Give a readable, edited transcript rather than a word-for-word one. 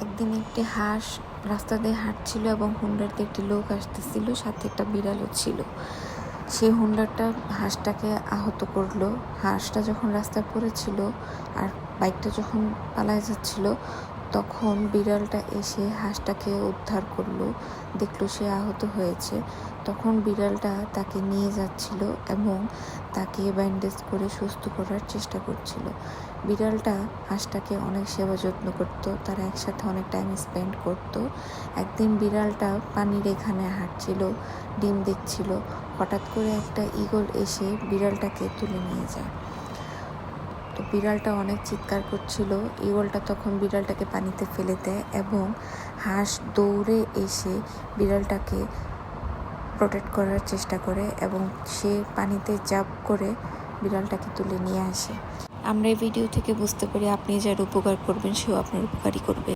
একদিন একটি হাঁস রাস্তা দিয়ে হাঁটছিল এবং হুন্ডার দিয়ে একটি লোক আসতেছিল, সাথে একটা বিড়ালও ছিল। সেই হুন্ডারটা হাঁসটাকে আহত করলো। হাঁসটা যখন রাস্তায় পড়েছিল আর বাইকটা যখন পালায় যাচ্ছিল, তখন বিড়ালটা এসে হাঁসটাকে উদ্ধার করলো। দেখলো সে আহত হয়েছে। তখন বিড়ালটা তাকে নিয়ে যাচ্ছিল এবং তাকে ব্যান্ডেজ করে সুস্থ করার চেষ্টা করছিল। বিড়ালটা হাঁসটাকে অনেক সেবা যত্ন করত, তারা একসাথে অনেক টাইম স্পেন্ড করত। একদিন বিড়ালটা পানির এখানে হাঁটছিল, ডিম দেখছিল। হঠাৎ করে একটা ঈগল এসে বিড়ালটাকে তুলে নিয়ে যায়। তো বিড়ালটা অনেক চিৎকার করছিল। ঈগলটা তখন বিড়ালটাকে পানিতে ফেলে দেয় এবং হাঁস দৌড়ে এসে বিড়ালটাকে প্রোটেক্ট করার চেষ্টা করে এবং সে পানিতে জাম্প করে বিড়ালটাকে তুলে নিয়ে আসে। আমরা এই ভিডিও থেকে বুঝতে পারি, আপনি যার উপকার করবেন সেও আপনার উপকারই করবে।